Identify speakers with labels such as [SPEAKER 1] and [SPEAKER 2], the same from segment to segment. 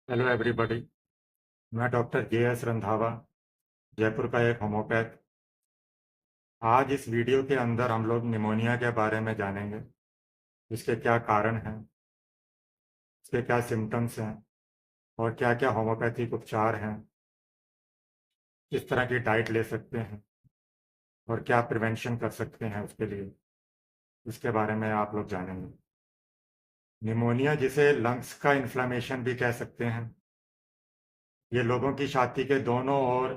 [SPEAKER 1] Hello everybody. मैं doctor J S Randhawa, Jaipur का एक होम्योपैथ। आज इस वीडियो के अंदर हम लोग निमोनिया के बारे में जानेंगे। इसके क्या कारण हैं, इसके क्या सिम्टम्स हैं और क्या क्या होम्योपैथिक उपचार हैं, किस तरह की डाइट ले सकते हैं और क्या प्रिवेंशन कर सकते हैं उसके लिए, इसके बारे में आप लोग जानेंगे। निमोनिया, जिसे लंग्स का इन्फ्लामेशन भी कह सकते हैं, ये लोगों की छाती के दोनों ओर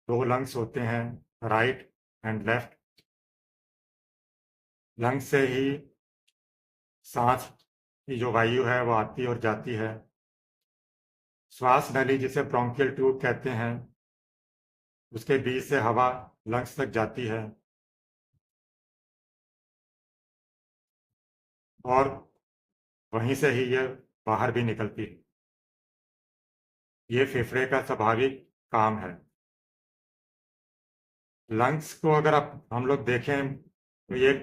[SPEAKER 1] दो लंग्स होते हैं, राइट एंड लेफ्ट। लंग्स से ही सांस की जो वायु है वो आती और जाती है। श्वास नली, जिसे ब्रोंकियल ट्यूब कहते हैं, उसके बीच से हवा लंग्स तक जाती है और वहीं से ही ये बाहर भी निकलती है। ये फेफड़े का स्वाभाविक काम है। लंग्स को अगर हम लोग देखें तो ये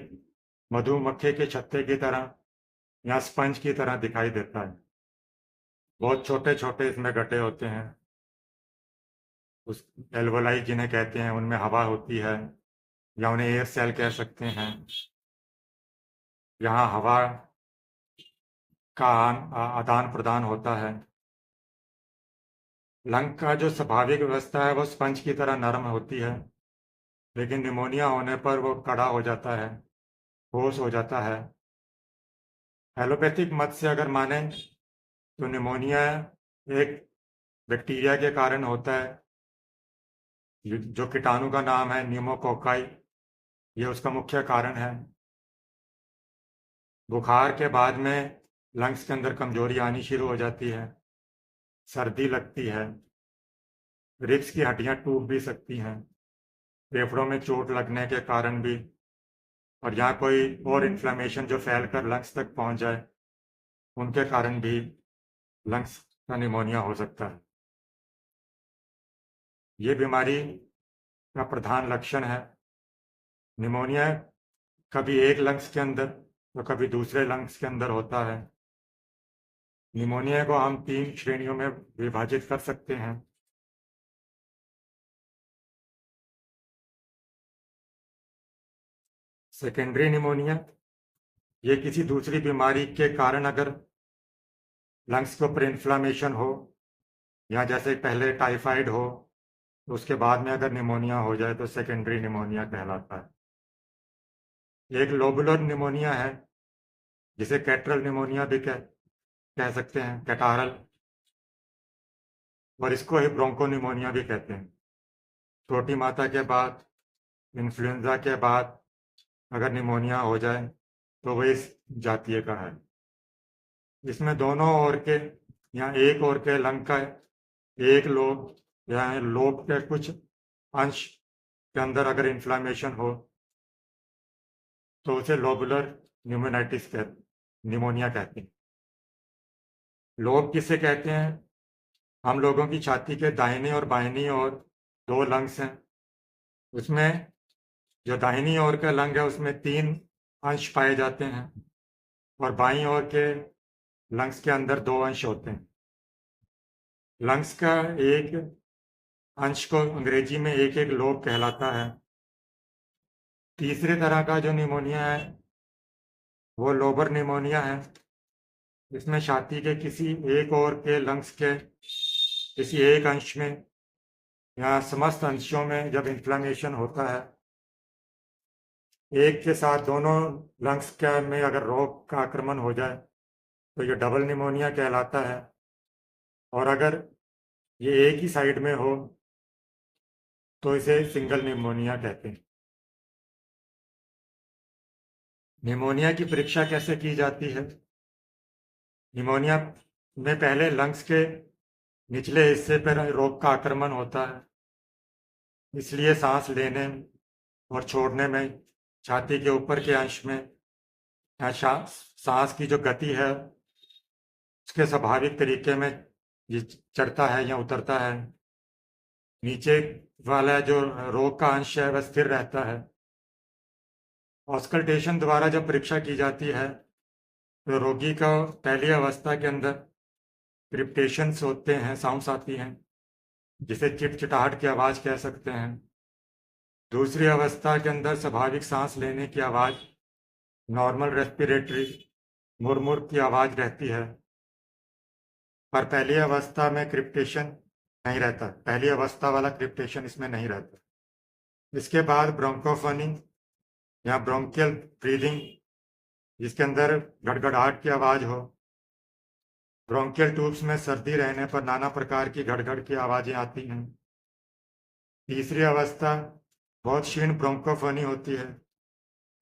[SPEAKER 1] मधुमक्खी के छत्ते की तरह या स्पंज की तरह दिखाई देता है। बहुत छोटे छोटे इसमें गड्ढे होते हैं। उस एल्वोलाई जिन्हें कहते हैं, उनमें हवा होती है या उन्हें एयर सेल कह सकते हैं। यहाँ हवा का आदान प्रदान होता है। लंग का जो स्वाभाविक व्यवस्था है वो स्पंज की तरह नरम होती है, लेकिन निमोनिया होने पर वो कड़ा हो जाता है, ठोस हो जाता है। एलोपैथिक मत से अगर माने तो निमोनिया एक बैक्टीरिया के कारण होता है, जो कीटाणु का नाम है न्यूमोकोकाई। ये उसका मुख्य कारण है। बुखार के बाद में लंग्स के अंदर कमजोरी आनी शुरू हो जाती है, सर्दी लगती है, रिब्स की हड्डियां टूट भी सकती हैं, फेफड़ों में चोट लगने के कारण भी, और यहाँ कोई और इन्फ्लेमेशन जो फैल कर लंग्स तक पहुंच जाए उनके कारण भी लंग्स का निमोनिया हो सकता है। ये बीमारी का प्रधान लक्षण है। निमोनिया कभी एक लंग्स के अंदर तो कभी दूसरे लंग्स के अंदर होता है। निमोनिया को हम 3 श्रेणियों में विभाजित कर सकते हैं। सेकेंडरी निमोनिया, ये किसी दूसरी बीमारी के कारण अगर लंग्स के ऊपर इन्फ्लामेशन हो, या जैसे पहले टाइफाइड हो तो उसके बाद में अगर निमोनिया हो जाए तो सेकेंडरी निमोनिया कहलाता है। एक लोबुलर निमोनिया है, जिसे कैटरल निमोनिया भी कह सकते हैं, कैटारल, और इसको ही ब्रोंकोनिमोनिया भी कहते हैं। छोटी माता के बाद, इन्फ्लुएंजा के बाद अगर निमोनिया हो जाए तो वह इस जातीय का है। इसमें दोनों ओर के या एक ओर के लंग का एक लोब या लोब के कुछ अंश के अंदर अगर इन्फ्लामेशन हो तो उसे लोबुलर न्यूमोनाइटिस निमोनिया कहते हैं। लोब किसे कहते हैं? हम लोगों की छाती के दाहिनी और बाहिनी ओर दो लंग्स हैं। उसमें जो दाहिनी ओर का लंग है उसमें 3 अंश पाए जाते हैं और बाईं ओर के लंग्स के अंदर 2 अंश होते हैं। लंग्स का एक अंश को अंग्रेजी में एक एक लोब कहलाता है। तीसरे तरह का जो निमोनिया है वो लोबर निमोनिया है। इसमें छाती के किसी एक ओर के लंग्स के किसी एक अंश में या समस्त अंशों में जब इन्फ्लामेशन होता है, एक के साथ दोनों लंग्स के में अगर रोग का आक्रमण हो जाए तो ये डबल निमोनिया कहलाता है। और अगर ये एक ही साइड में हो तो इसे सिंगल निमोनिया कहते हैं। निमोनिया की परीक्षा कैसे की जाती है? निमोनिया में पहले लंग्स के निचले हिस्से पर रोग का आक्रमण होता है, इसलिए सांस लेने और छोड़ने में छाती के ऊपर के अंश में सांस की जो गति है उसके स्वाभाविक तरीके में ये चढ़ता है या उतरता है। नीचे वाला जो रोग का अंश है वह स्थिर रहता है। ऑस्कल्टेशन द्वारा जब परीक्षा की जाती है तो रोगी को पहली अवस्था के अंदर क्रिप्टेशंस होते हैं, साउंड्स आती हैं, जिसे चिटचिटाहट की आवाज़ कह सकते हैं। दूसरी अवस्था के अंदर स्वाभाविक सांस लेने की आवाज़, नॉर्मल रेस्पिरेटरी मुरमुर की आवाज़ रहती है। पर पहली अवस्था में क्रिप्टेशन नहीं रहता, पहली अवस्था वाला क्रिप्टेशन इसमें नहीं रहता। इसके बाद ब्रोंकोफोनी या ब्रोंकियल ब्रीदिंग, जिसके अंदर गड़गड़ाहट की आवाज़ हो। ब्रोंकियल ट्यूब्स में सर्दी रहने पर नाना प्रकार की गड़गड़ की आवाज़ें आती हैं। तीसरी अवस्था बहुत क्षीण ब्रोंकोफोनी होती है।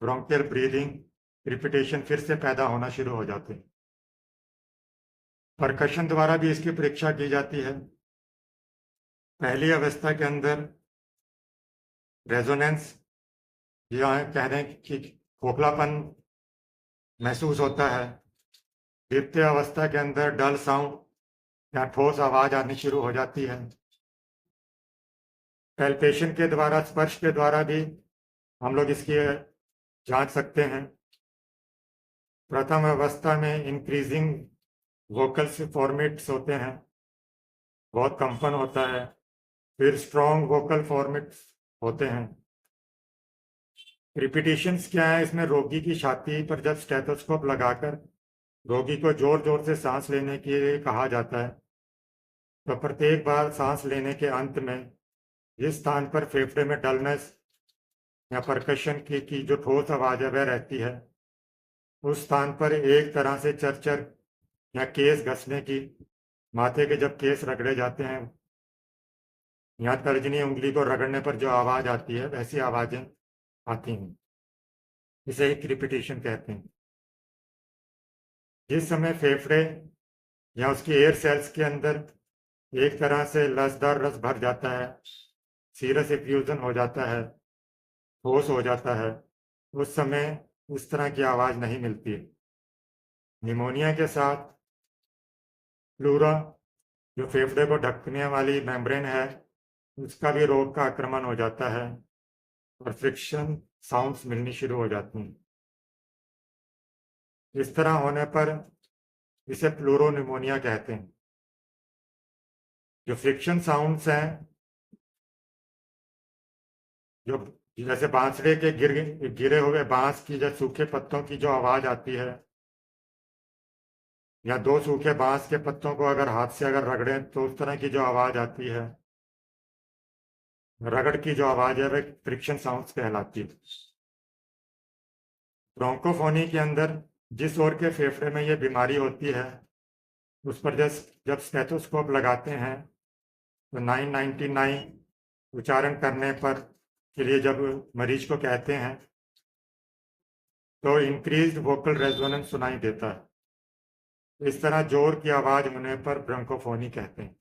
[SPEAKER 1] ब्रोंकियल ब्रीदिंग, क्रिपिटेशन फिर से पैदा होना शुरू हो जाते हैं। परकशन द्वारा भी इसकी परीक्षा की जाती है। पहली अवस्था के अंदर रेजोनेंस, या कह दें कि खोखलापन महसूस होता है। द्वितीय अवस्था के अंदर डल साउंड या ठोस आवाज आनी शुरू हो जाती है। पैल्पेशन के द्वारा, स्पर्श के द्वारा भी हम लोग इसकी जांच सकते हैं। प्रथम अवस्था में इंक्रीजिंग वोकल्स फॉर्मेट्स होते हैं, बहुत कंपन होता है। फिर स्ट्रॉन्ग वोकल फॉर्मेट्स होते हैं। रिपीटिशंस क्या है? इसमें रोगी की छाती पर जब स्टेथोस्कोप लगाकर रोगी को जोर जोर से सांस लेने के लिए कहा जाता है, तो प्रत्येक बार सांस लेने के अंत में जिस स्थान पर फेफड़े में डलनेस या परकशन की जो ठोस आवाज है वह रहती है, उस स्थान पर एक तरह से चरचर या केस घसने की, माथे के जब केस रगड़े जाते हैं या तर्जनी उंगली को रगड़ने पर जो आवाज आती है, वैसी आवाजें आती हैं। इसे एक रिपीटिशन कहते हैं। जिस समय फेफड़े या उसकी एयर सेल्स के अंदर एक तरह से लसदार रस भर जाता है, सीरस इफ्यूजन हो जाता है, ठोस हो जाता है, उस समय उस तरह की आवाज नहीं मिलती। निमोनिया के साथ प्लूरा, जो फेफड़े को ढकने वाली मेम्ब्रेन है, उसका भी रोग का आक्रमण हो जाता है और फ्रिक्शन साउंड्स मिलनी शुरू हो जाती हैं। इस तरह होने पर इसे प्लूरोनिमोनिया कहते हैं। जो फ्रिक्शन साउंड्स हैं, जो जैसे बांसुरी के गिरे हुए बांस की, जैसे सूखे पत्तों की जो आवाज आती है, या दो सूखे बांस के पत्तों को अगर हाथ से अगर रगड़े तो उस तरह की जो आवाज आती है, रगड़ की जो आवाज है वह फ्रिक्शन साउंड्स कहलाती है। ब्रोंकोफोनी के अंदर जिस ओर के फेफड़े में यह बीमारी होती है, उस पर जब स्टेथोस्कोप लगाते हैं तो 999 उच्चारण करने पर के लिए जब मरीज को कहते हैं तो इंक्रीज्ड वोकल रेजोनेंस सुनाई देता है। इस तरह जोर की आवाज होने पर ब्रोंकोफोनी कहते हैं।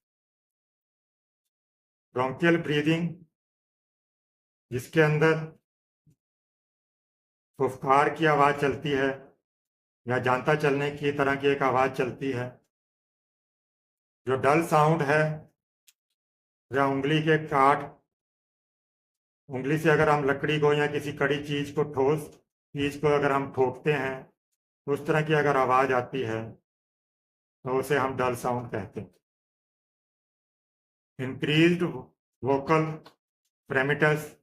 [SPEAKER 1] ब्रोंकियल ब्रीदिंग, जिसके अंदर फुफकार की आवाज चलती है या जानता चलने की तरह की एक आवाज चलती है। जो डल साउंड है वह उंगली के काट, उंगली से अगर हम लकड़ी को या किसी कड़ी चीज को, ठोस चीज को अगर हम ठोकते हैं, उस तरह की अगर आवाज आती है तो उसे हम डल साउंड कहते हैं। इंक्रीज्ड वोकल फ्रेमिटस,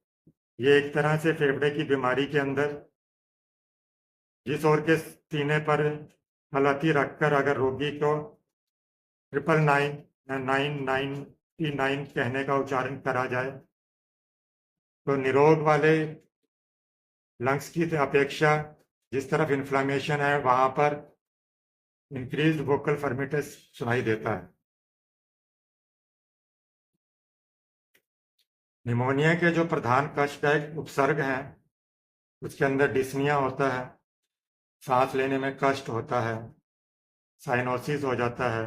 [SPEAKER 1] ये एक तरह से फेफड़े की बीमारी के अंदर जिस ओर के सीने पर हलती रखकर अगर रोगी को 999 या 999 कहने का उच्चारण करा जाए तो निरोग वाले लंग्स की अपेक्षा जिस तरफ इन्फ्लामेशन है वहां पर इंक्रीज्ड वोकल फर्मिटस सुनाई देता है। निमोनिया के जो प्रधान कष्टदायक उपसर्ग हैं, उसके अंदर डिस्निया होता है, सांस लेने में कष्ट होता है, साइनोसिस हो जाता है,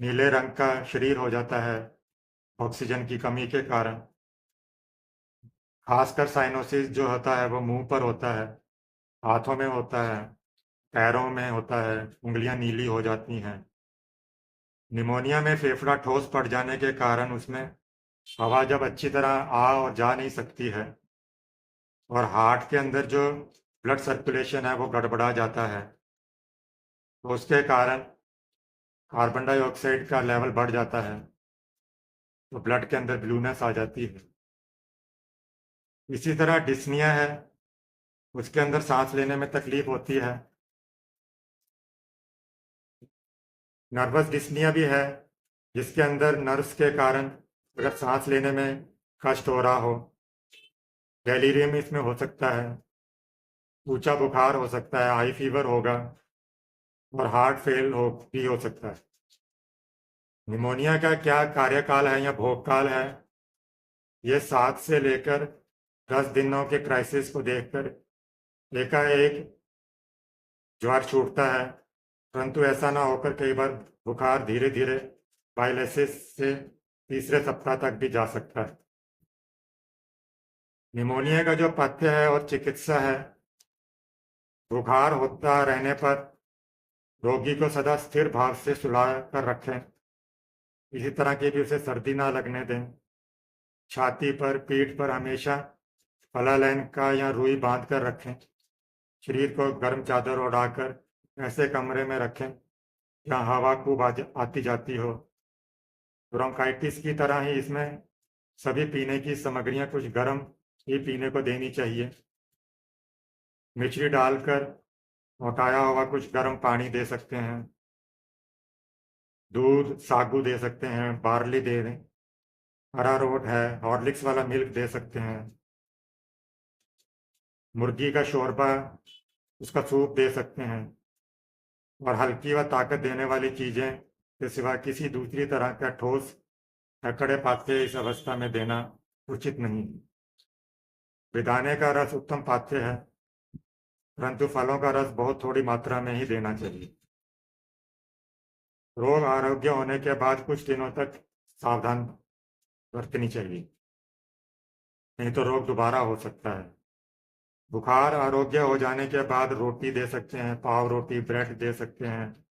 [SPEAKER 1] नीले रंग का शरीर हो जाता है ऑक्सीजन की कमी के कारण। खासकर साइनोसिस जो होता है वो मुंह पर होता है, हाथों में होता है, पैरों में होता है, उंगलियां नीली हो जाती हैं। निमोनिया में फेफड़ा ठोस पड़ जाने के कारण उसमें हवा जब अच्छी तरह आ और जा नहीं सकती है और हार्ट के अंदर जो ब्लड सर्कुलेशन है वो गड़बड़ा जाता है, तो उसके कारण कार्बन डाइऑक्साइड का लेवल बढ़ जाता है तो ब्लड के अंदर ब्लूनेस आ जाती है। इसी तरह डिस्निया है, उसके अंदर सांस लेने में तकलीफ होती है। नर्वस डिस्निया भी है, जिसके अंदर नर्व्स के कारण अगर सांस लेने में कष्ट हो रहा हो। डेलीरियम इसमें हो सकता है, ऊंचा बुखार हो सकता है, हाई फीवर होगा और हार्ट फेल हो सकता है। निमोनिया का क्या कार्यकाल है या भोगकाल है, ये 7 से लेकर 10 दिनों के क्राइसिस को देखकर एकाएक ज्वर छूटता है, परंतु ऐसा ना होकर कई बार बुखार धीरे धीरे बाइलेसिस से तीसरे सप्ताह तक भी जा सकता है। निमोनिया का जो पथ्य है और चिकित्सा है, बुखार होता रहने पर रोगी को सदा स्थिर भाव से सुला कर रखें। इसी तरह की भी उसे सर्दी ना लगने दें। छाती पर, पीठ पर हमेशा फलालैन का या रुई बांध कर रखें। शरीर को गर्म चादर ओढ़ाकर ऐसे कमरे में रखें जहाँ हवा खूब आती जाती हो। ब्रोंकाइटिस की तरह ही इसमें सभी पीने की सामग्रियां कुछ गर्म ही पीने को देनी चाहिए। मिश्री डालकर मोटाया हुआ कुछ गर्म पानी दे सकते हैं। दूध, सागू दे सकते हैं, बार्ली दे दें, अरारोट है, हॉर्लिक्स वाला मिल्क दे सकते हैं। मुर्गी का शोरबा, उसका सूप दे सकते हैं। और हल्की व ताकत देने वाली चीजें के सिवा किसी दूसरी तरह का ठोस या कड़े पाथ्य इस अवस्था में देना उचित नहीं। बेदाने का रस उत्तम पाथ्य है, परंतु फलों का रस बहुत थोड़ी मात्रा में ही देना चाहिए। रोग आरोग्य होने के बाद कुछ दिनों तक सावधान बरतनी चाहिए, नहीं तो रोग दोबारा हो सकता है। बुखार आरोग्य हो जाने के बाद रोटी दे सकते हैं, पाव रोटी, ब्रेड दे सकते हैं,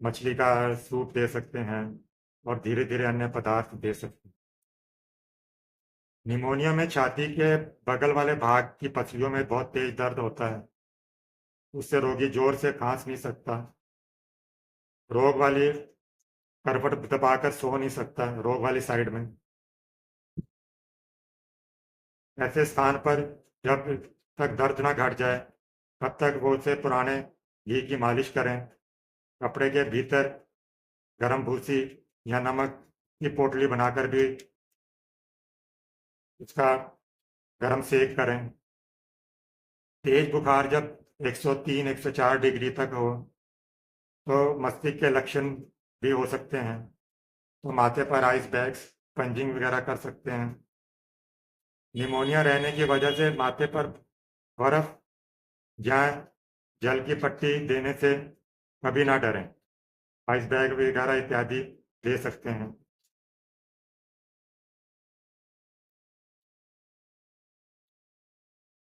[SPEAKER 1] मछली का सूप दे सकते हैं और धीरे धीरे अन्य पदार्थ दे सकते हैं। निमोनिया में छाती के बगल वाले भाग की पसलियों में बहुत तेज दर्द होता है, उससे रोगी जोर से खांस नहीं सकता। रोग वाली करवट दबाकर सो नहीं सकता रोग वाली साइड में। ऐसे स्थान पर जब तक दर्द ना घट जाए तब तक वो उसे पुराने घी की मालिश करें। कपड़े के भीतर गर्म भूसी या नमक की पोटली बनाकर भी उसका गर्म सेक करें। तेज बुखार जब 103 104 डिग्री तक हो तो मस्तिष्क के लक्षण भी हो सकते हैं, तो माथे पर आइस बैग्स, पंजिंग वगैरह कर सकते हैं। निमोनिया रहने की वजह से माथे पर बर्फ या जल की पट्टी देने से कभी ना डरें, आइस बैग वगैरह इत्यादि दे सकते हैं।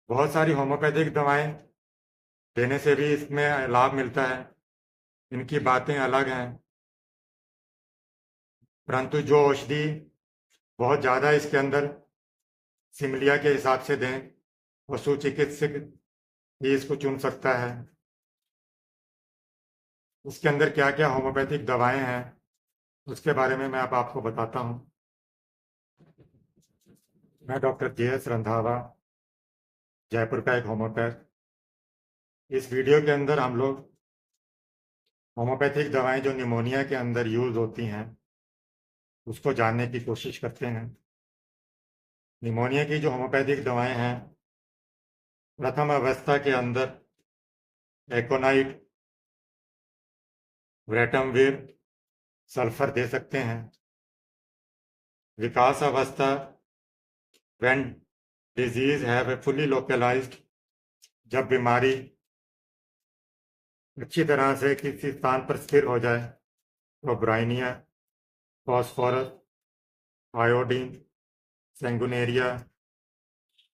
[SPEAKER 1] बहुत सारी होम्योपैथिक दवाएं देने से भी इसमें लाभ मिलता है, इनकी बातें अलग हैं। परंतु जो औषधि बहुत ज़्यादा इसके अंदर सिमलिया के हिसाब से दें, पशु चिकित्सक ही इसको चुन सकता है। इसके अंदर क्या क्या होम्योपैथिक दवाएं हैं उसके बारे में मैं अब आपको बताता हूँ। मैं डॉक्टर JS रंधावा, जयपुर का एक होम्योपैथ। इस वीडियो के अंदर हम लोग होम्योपैथिक दवाएं जो निमोनिया के अंदर यूज होती हैं उसको जानने की कोशिश करते हैं। निमोनिया की जो होम्योपैथिक दवाएं हैं, प्रथम अवस्था के अंदर एकोनाइट, वेटमवीर, सल्फर दे सकते हैं। विकास अवस्था, when disease have fully localized, जब बीमारी अच्छी तरह से किसी स्थान पर स्थिर हो जाए, तो bryonia, phosphorus, iodine, sanguinaria,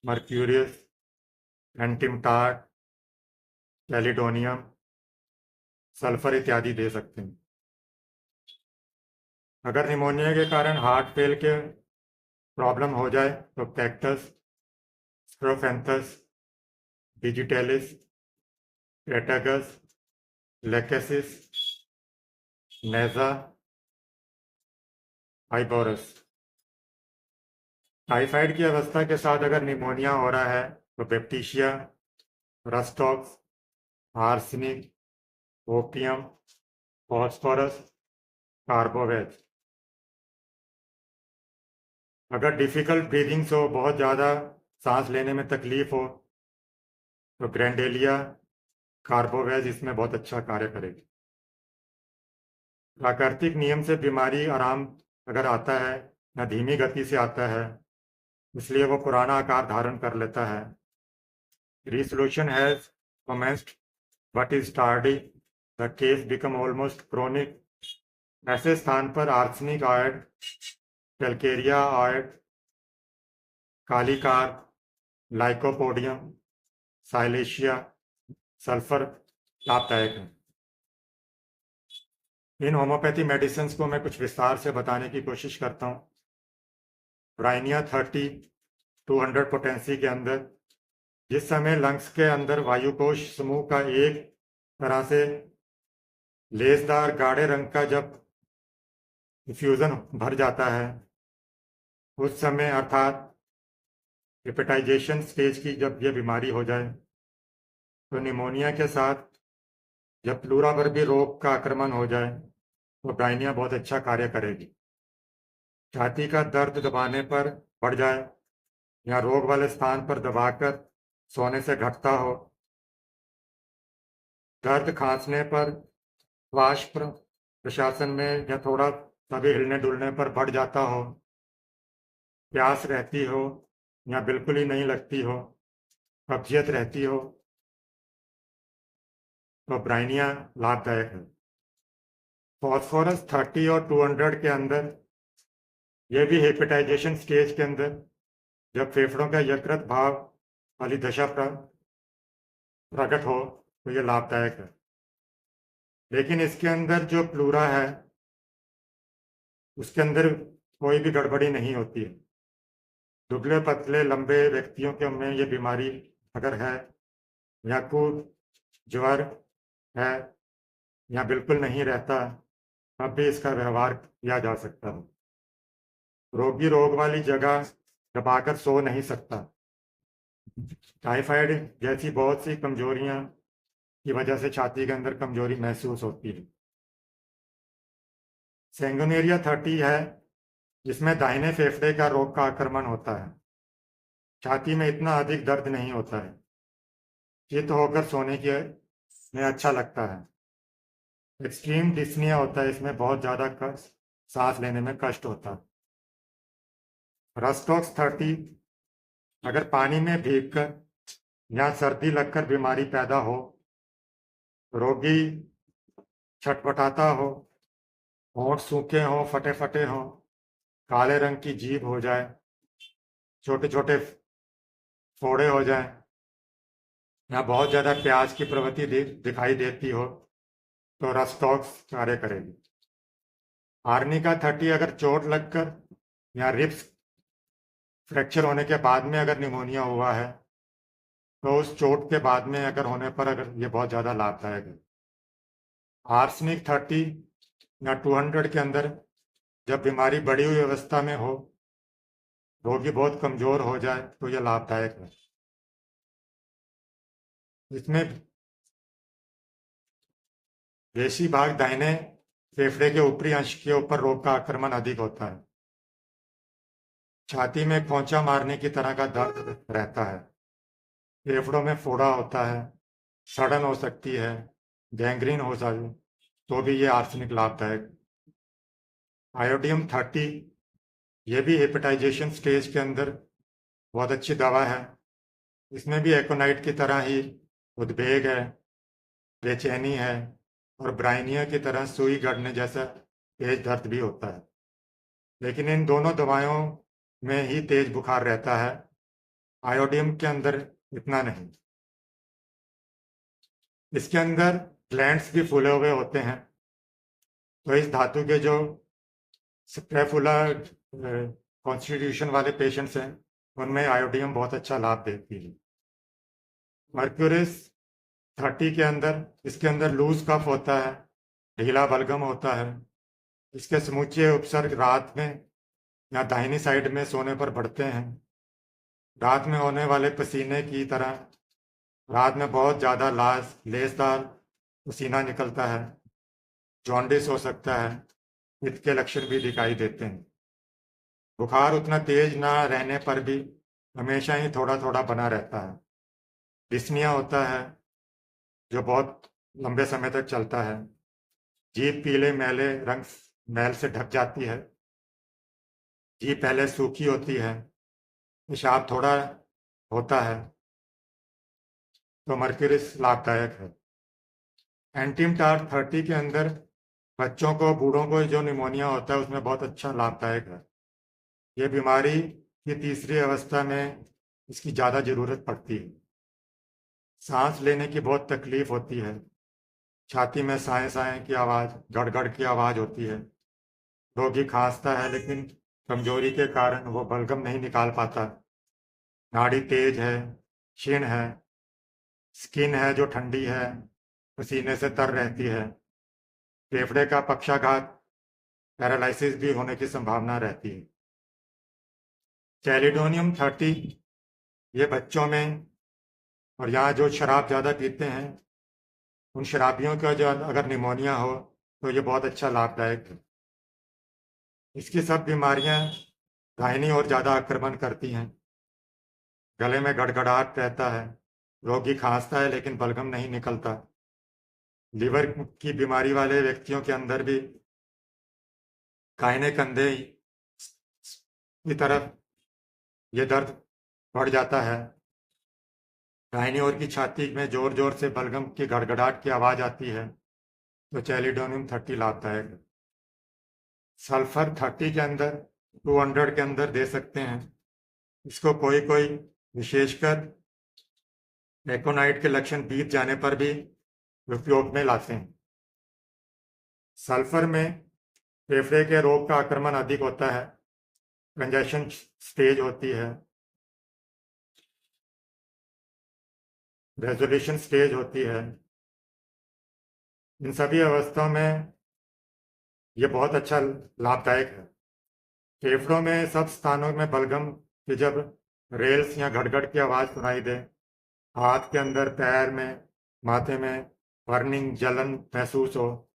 [SPEAKER 1] mercurius, antim tart, chelidonium, sulphur इत्यादि दे सकते हैं। अगर निमोनिया के कारण हार्ट फेल के प्रॉब्लम हो जाए तो कैक्टस, स्ट्रोफेंथस, डिजिटेलिस, पेटागस, लेकेसिस, नेजा, हाइपोरस। टाइफाइड की अवस्था के साथ अगर निमोनिया हो रहा है तो baptisia, rhus tox, arsenic, opium, phosphorus, carbo veg. अगर डिफिकल्ट ब्रीदिंग्स हो, बहुत ज़्यादा सांस लेने में तकलीफ हो, तो ग्रैंडेलिया, कार्बोवेज इसमें बहुत अच्छा कार्य करेगी। प्राकृतिक नियम से बीमारी आराम अगर आता है या धीमी गति से आता है, इसलिए वो पुराना आकार धारण कर लेता है। Resolution has commenced but is tardy. The case become almost chronic. ऐसे स्थान पर arsenic iod, calcarea iod, kali car, lycopodium, silicea, sulphur लाभदायक है। इन होम्योपैथी मेडिसिन को मैं कुछ विस्तार से बताने की कोशिश करता हूँ। ब्राइनिया 30 200 पोटेंसी के अंदर, जिस समय लंग्स के अंदर वायुकोश समूह का एक तरह से लेसदार गाढ़े रंग का जब इफ्यूजन भर जाता है, उस समय अर्थात हेपेटाइजेशन स्टेज की जब यह बीमारी हो जाए, तो निमोनिया के साथ जब प्लूरा पर भी रोग का आक्रमण हो जाए, तो ब्राइनिया बहुत अच्छा कार्य करेगी। छाती का दर्द दबाने पर बढ़ जाए या रोग वाले स्थान पर दबाकर सोने से घटता हो, दर्द खांसने पर श्वास प्रशासन में या थोड़ा तभी हिलने डुलने पर बढ़ जाता हो, प्यास रहती हो या बिल्कुल ही नहीं लगती हो, कब्जियत रहती हो, तो ब्राइनिया लाभदायक है। फॉस्फोरस 30 और 200 के अंदर, यह भी हेपेटाइजेशन स्टेज के अंदर जब फेफड़ों का यकृत भाव वाली दशा प्रकट हो, तो यह लाभदायक है। लेकिन इसके अंदर जो प्लूरा है, उसके अंदर कोई भी गड़बड़ी नहीं होती है। दुबले पतले लंबे व्यक्तियों के में ये बीमारी अगर है, या कोई ज्वर है या बिल्कुल नहीं रहता, तब भी इसका व्यवहार किया जा सकता है। रोगी रोग वाली जगह दबाकर सो नहीं सकता। टाइफाइड जैसी बहुत सी कमजोरियां की वजह से छाती के अंदर कमजोरी महसूस होती है। सैंगुनेरिया 30 है, जिसमें दाहिने फेफड़े का रोग का आक्रमण होता है। छाती में इतना अधिक दर्द नहीं होता है, चित्त होकर सोने के में अच्छा लगता है। एक्सट्रीम डिस्निया होता है, इसमें बहुत ज़्यादा सांस लेने में कष्ट होता है। रस्टॉक्स 30 अगर पानी में भीगकर या सर्दी लगकर बीमारी पैदा हो, रोगी छटपटाता हो, होंठ सूखे हो, फटे फटे हो, काले रंग की जीभ हो जाए, छोटे छोटे फोड़े हो जाए, या बहुत ज़्यादा प्याज की प्रवृत्ति दिखाई देती हो, तो रस्टॉक्स कार्य करेगी। आर्निका 30 अगर चोट लगकर या रिब्स फ्रैक्चर होने के बाद में अगर निमोनिया हुआ है, तो उस चोट के बाद में अगर होने पर अगर ये बहुत ज़्यादा लाभदायक है। आर्सेनिक 30 या 200 के अंदर जब बीमारी बढ़ी हुई अवस्था में हो, रोगी बहुत कमजोर हो जाए, तो यह लाभदायक है। इसमें पेशी भाग दाहिने फेफड़े के ऊपरी अंश के ऊपर रोग का आक्रमण अधिक होता है। छाती में खोंचा मारने की तरह का दर्द रहता है, फेफड़ों में फोड़ा होता है, सड़न हो सकती है, गैंग्रीन हो सकती, तो भी ये आर्सेनिक लाभदायक। आयोडियम 30 ये भी हेपेटाइजेशन स्टेज के अंदर बहुत अच्छी दवा है। इसमें भी एकोनाइट की तरह ही उद्वेग है, बेचैनी है, और ब्राइनिया की तरह सुई गड़ने जैसा तेज दर्द भी होता है। लेकिन इन दोनों दवाओं में ही तेज बुखार रहता है, आयोडियम के अंदर इतना नहीं। इसके अंदर ग्लैंड्स भी फूले हुए होते हैं, तो इस धातु के जो स्क्रेफुला कॉन्स्टिट्यूशन वाले पेशेंट्स हैं, उनमें आयोडियम बहुत अच्छा लाभ देती है। मर्क्यूरिस 30 के अंदर, इसके अंदर लूज कफ होता है, ढीला बलगम होता है। इसके समूचे उपसर्ग रात में या दाहिनी साइड में सोने पर बढ़ते हैं। रात में होने वाले पसीने की तरह रात में बहुत ज़्यादा लेसदार पसीना निकलता है। जॉन्डिस हो सकता है। पित्त के लक्षण भी दिखाई देते हैं। बुखार उतना तेज ना रहने पर भी हमेशा ही थोड़ा थोड़ा बना रहता है। डिस्निया होता है जो बहुत लंबे समय तक चलता है। जीभ पीले मैले रंग मैल से ढक जाती है। जीभ पहले सूखी होती है। पेशाब थोड़ा होता है तो मर्क्यूरिस लाभदायक है। एंटीमटार 30 के अंदर बच्चों को बूढ़ों को जो निमोनिया होता है उसमें बहुत अच्छा लाभदायक है। ये बीमारी की तीसरी अवस्था में इसकी ज़्यादा ज़रूरत पड़ती है। सांस लेने की बहुत तकलीफ होती है। छाती में साए साए की आवाज़, गड़गड़ की आवाज़ होती है। रोगी खांसता है लेकिन कमजोरी के कारण वो बलगम नहीं निकाल पाता। नाड़ी तेज है, क्षीण है। स्किन है जो ठंडी है, पसीने से तर रहती है। फेफड़े का पक्षाघात, पैरालिसिस भी होने की संभावना रहती है। चैलिडोनियम 30 ये बच्चों में और यहाँ जो शराब ज़्यादा पीते हैं उन शराबियों का जो अगर निमोनिया हो तो ये बहुत अच्छा लाभदायक है। इसकी सब बीमारियां दाहिनी ओर ज़्यादा आक्रमण करती हैं। गले में गड़गड़ाहट रहता है। रोगी खांसता है लेकिन बलगम नहीं निकलता। लीवर की बीमारी वाले व्यक्तियों के अंदर भी दाहिने कंधे की तरफ ये दर्द बढ़ जाता है। दाहिनी ओर की छाती में जोर जोर से बलगम की गड़गड़ाहट की आवाज़ आती है तो चैलिडोनियम 30 लाभदायक है। सल्फर 30 के अंदर 200 के अंदर दे सकते हैं। इसको कोई कोई विशेषकर एकोनाइट के लक्षण बीत जाने पर भी उपयोग में लाते हैं। सल्फर में फेफड़े के रोग का आक्रमण अधिक होता है। कंजेशन स्टेज होती है। रेजोल्यूशन स्टेज होती है। इन सभी अवस्थाओं में ये बहुत अच्छा लाभदायक है। फेफड़ों में सब स्थानों में बलगम की जब रेल्स या गड़गड़ की आवाज़ सुनाई दे, हाथ के अंदर, पैर में, माथे में बर्निंग जलन महसूस हो,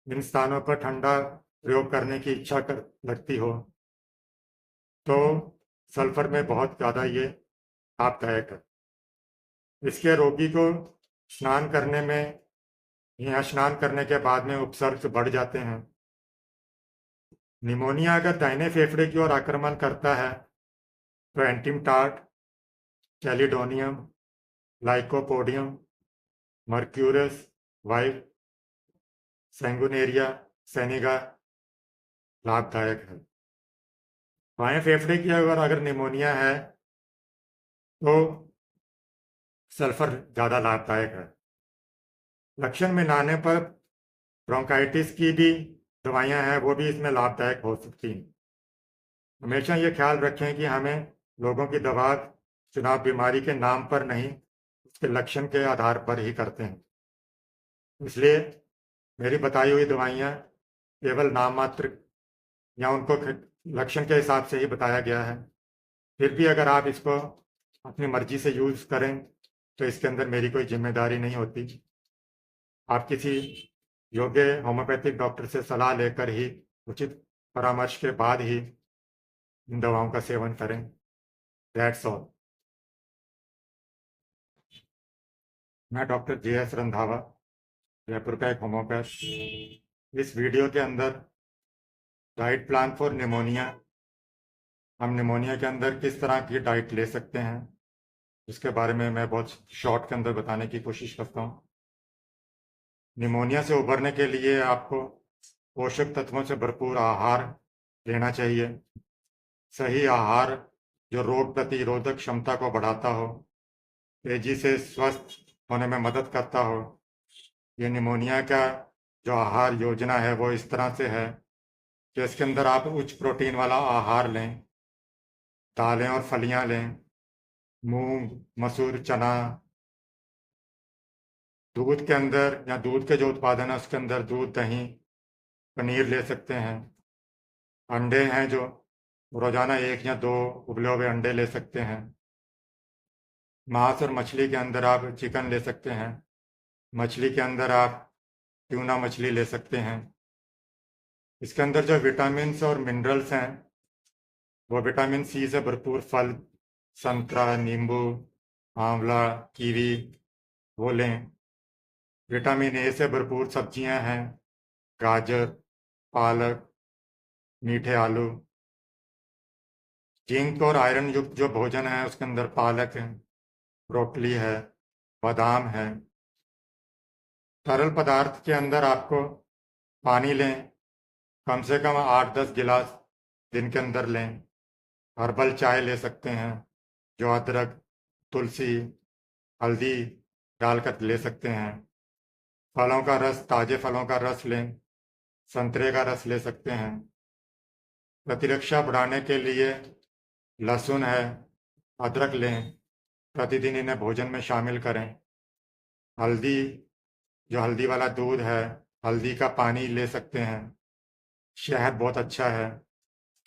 [SPEAKER 1] इन स्थानों पर ठंडा प्रयोग करने की इच्छा कर लगती हो तो सल्फर में बहुत ज़्यादा ये लाभदायक है। इसके रोगी को स्नान करने में या स्नान करने के बाद में उपसर्ग बढ़ जाते हैं। निमोनिया अगर दाहिने फेफड़े की ओर आक्रमण करता है तो एंटीमटार्ट, कैलिडोनियम, लाइकोपोडियम, मर्क्यूरस, वाइफ, सैंगुनेरिया, सेनिगा लाभदायक है। बाएं फेफड़े की अगर निमोनिया है तो सल्फर ज़्यादा लाभदायक है। लक्षण में आने पर ब्रोंकाइटिस की भी दवाइयां हैं, वो भी इसमें लाभदायक हो सकती हैं। हमेशा ये ख्याल रखें कि हमें लोगों की दवा चुनाव बीमारी के नाम पर नहीं, उसके लक्षण के आधार पर ही करते हैं। इसलिए मेरी बताई हुई दवाइयाँ केवल नाम मात्र या उनको लक्षण के हिसाब से ही बताया गया है। फिर भी अगर आप इसको अपनी मर्जी से यूज़ करें तो इसके अंदर मेरी कोई जिम्मेदारी नहीं होती। आप किसी योग्य होम्योपैथिक डॉक्टर से सलाह लेकर ही उचित परामर्श के बाद ही इन दवाओं का सेवन करें। That's all. मैं डॉक्टर JS रंधावा, जयपुर का एक होम्योपैथ। इस वीडियो के अंदर डाइट प्लान फॉर निमोनिया, हम निमोनिया के अंदर किस तरह की डाइट ले सकते हैं इसके बारे में मैं बहुत शॉर्ट के अंदर बताने की कोशिश करता हूँ। निमोनिया से उबरने के लिए आपको पोषक तत्वों से भरपूर आहार लेना चाहिए। सही आहार जो रोग प्रतिरोधक क्षमता को बढ़ाता हो, तेजी से स्वस्थ होने में मदद करता हो। ये निमोनिया का जो आहार योजना है वो इस तरह से है कि इसके अंदर आप उच्च प्रोटीन वाला आहार लें, दालें और फलियां लें, मूंग, मसूर, चना, दूध के अंदर या दूध के जो उत्पादन है उसके अंदर दूध, दही, पनीर ले सकते हैं। अंडे हैं जो रोजाना 1 या 2 उबले हुए अंडे ले सकते हैं। मांस और मछली के अंदर आप चिकन ले सकते हैं। मछली के अंदर आप ट्यूना मछली ले सकते हैं। इसके अंदर जो विटामिन्स और मिनरल्स हैं वो विटामिन सी से भरपूर फल, संतरा, नींबू, आंवला, कीवी वो लें। विटामिन ए से भरपूर सब्जियां हैं, गाजर, पालक, मीठे आलू। जिंक और आयरन युक्त जो भोजन है उसके अंदर पालक है, ब्रोकली है, बादाम है। तरल पदार्थ के अंदर आपको पानी लें, कम से कम 8-10 गिलास दिन के अंदर लें। हर्बल चाय ले सकते हैं जो अदरक, तुलसी, हल्दी डालकर ले सकते हैं। फलों का रस, ताजे फलों का रस लें, संतरे का रस ले सकते हैं। प्रतिरक्षा बढ़ाने के लिए लहसुन है, अदरक लें, प्रतिदिन इन्हें भोजन में शामिल करें। हल्दी, जो हल्दी वाला दूध है, हल्दी का पानी ले सकते हैं। शहद बहुत अच्छा है,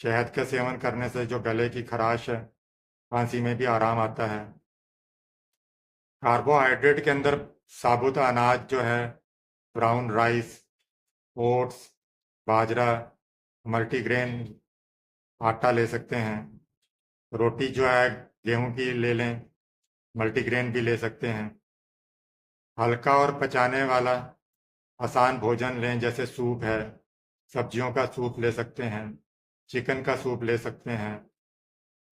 [SPEAKER 1] शहद का सेवन करने से जो गले की खराश है, खांसी में भी आराम आता है। कार्बोहाइड्रेट के अंदर साबुत अनाज जो है, ब्राउन राइस, ओट्स, बाजरा, मल्टीग्रेन आटा ले सकते हैं। रोटी जो है गेहूं की ले लें, मल्टीग्रेन भी ले सकते हैं। हल्का और पचाने वाला आसान भोजन लें, जैसे सूप है, सब्जियों का सूप ले सकते हैं, चिकन का सूप ले सकते हैं,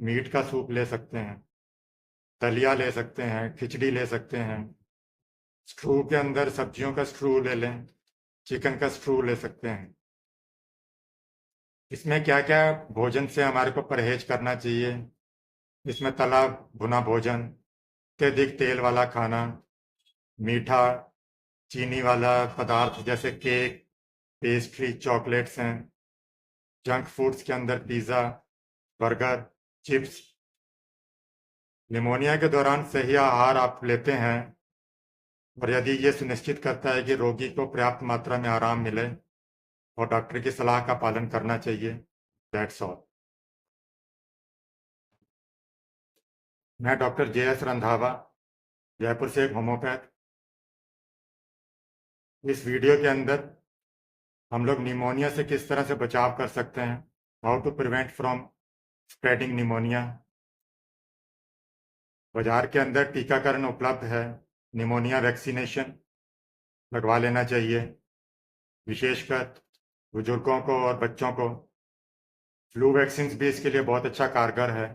[SPEAKER 1] मीट का सूप ले सकते हैं, दलिया ले सकते हैं, खिचड़ी ले सकते हैं। स्ट्रू के अंदर सब्जियों का स्ट्रू ले लें, चिकन का स्ट्रू ले सकते हैं। इसमें क्या क्या भोजन से हमारे को परहेज करना चाहिए? इसमें तला भुना भोजन, अत्यधिक तेल वाला खाना, मीठा, चीनी वाला पदार्थ जैसे केक, पेस्ट्री, चॉकलेट्स हैं। जंक फूड्स के अंदर पिज़्ज़ा, बर्गर, चिप्स। निमोनिया के दौरान सही आहार आप लेते हैं और यदि ये सुनिश्चित करता है कि रोगी को पर्याप्त मात्रा में आराम मिले और डॉक्टर की सलाह का पालन करना चाहिए। That's all. मैं डॉक्टर JS रंधावा, जयपुर से एक होम्योपैथ। इस वीडियो के अंदर हम लोग निमोनिया से किस तरह से बचाव कर सकते हैं, how to prevent from spreading pneumonia. बाजार के अंदर टीकाकरण उपलब्ध है, निमोनिया वैक्सीनेशन लगवा लेना चाहिए, विशेषकर बुजुर्गों को और बच्चों को। फ्लू वैक्सीन भी इसके लिए बहुत अच्छा कारगर है।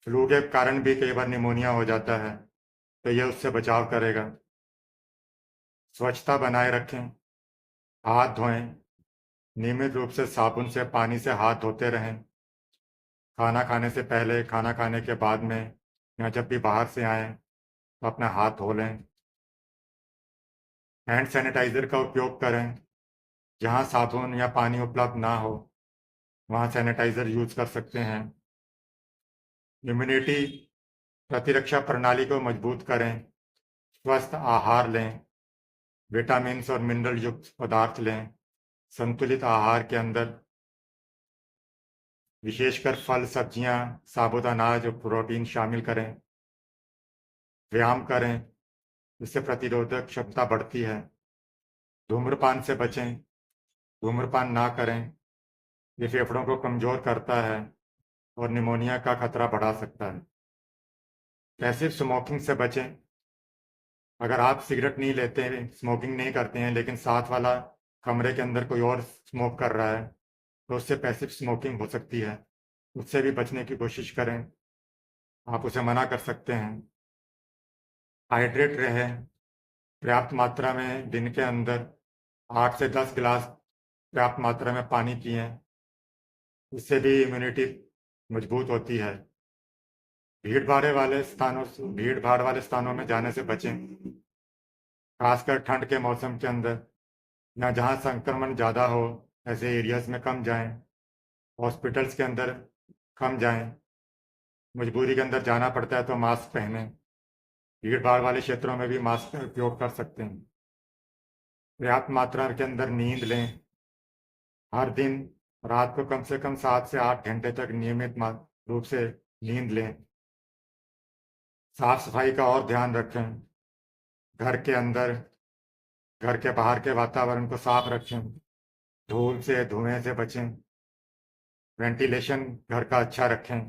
[SPEAKER 1] फ्लू के कारण भी कई बार निमोनिया हो जाता है, तो यह उससे बचाव करेगा। स्वच्छता बनाए रखें, हाथ धोएं, नियमित रूप से साबुन से, पानी से हाथ धोते रहें। खाना खाने से पहले, खाना खाने के बाद में, या जब भी बाहर से आएं तो अपना हाथ धो लें। हैंड सैनिटाइज़र का उपयोग करें। जहां साबुन या पानी उपलब्ध ना हो वहां सैनिटाइज़र यूज कर सकते हैं। इम्यूनिटी, प्रतिरक्षा प्रणाली को मजबूत करें। स्वस्थ आहार लें, विटामिन्स और मिनरल युक्त पदार्थ लें। संतुलित आहार के अंदर विशेषकर फल, सब्जियां, साबुत अनाज और प्रोटीन शामिल करें। व्यायाम करें, इससे प्रतिरोधक क्षमता बढ़ती है। धूम्रपान से बचें, धूम्रपान ना करें, ये फेफड़ों को कमजोर करता है और निमोनिया का खतरा बढ़ा सकता है। पैसिव स्मोकिंग से बचें। अगर आप सिगरेट नहीं लेते, स्मोकिंग नहीं करते हैं, लेकिन साथ वाला कमरे के अंदर कोई और स्मोक कर रहा है, तो उससे पैसिव स्मोकिंग हो सकती है। उससे भी बचने की कोशिश करें, आप उसे मना कर सकते हैं। हाइड्रेट रहें, पर्याप्त मात्रा में दिन के अंदर 8 से 10 गिलास पर्याप्त मात्रा में पानी पिएं, इससे भी इम्यूनिटी मजबूत होती है। भीड़ भाड़ वाले स्थानों में जाने से बचें, खासकर ठंड के मौसम के अंदर, या जहां संक्रमण ज़्यादा हो ऐसे एरियाज में कम जाएं। हॉस्पिटल्स के अंदर कम जाएं। मजबूरी के अंदर जाना पड़ता है तो मास्क पहनें। भीड़ भाड़ वाले क्षेत्रों में भी मास्क का उपयोग कर सकते हैं। पर्याप्त मात्रा के अंदर नींद लें। हर दिन रात को कम से कम 7 से 8 घंटे तक नियमित रूप से नींद लें। साफ सफाई का और ध्यान रखें। घर के अंदर, घर के बाहर के वातावरण को साफ रखें। धूल से, धुएं से बचें। वेंटिलेशन घर का अच्छा रखें।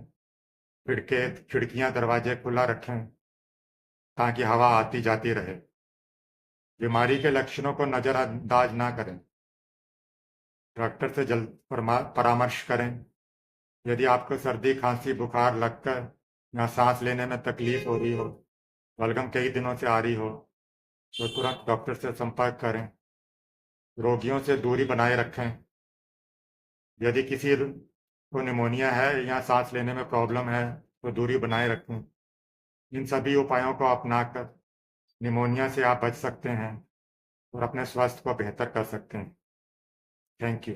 [SPEAKER 1] खिड़कियां दरवाजे खुला रखें ताकि हवा आती जाती रहे। बीमारी के लक्षणों को नजरअंदाज ना करें। डॉक्टर से जल्द परामर्श करें। यदि आपको सर्दी, खांसी, बुखार लगकर या सांस लेने में तकलीफ हो रही हो, बलगम कई दिनों से आ रही हो, तो तुरंत डॉक्टर से संपर्क करें। रोगियों से दूरी बनाए रखें। यदि किसी को निमोनिया है या सांस लेने में प्रॉब्लम है तो दूरी बनाए रखें। इन सभी उपायों को अपनाकर निमोनिया से आप बच सकते हैं और अपने स्वास्थ्य को बेहतर कर सकते हैं। Thank you.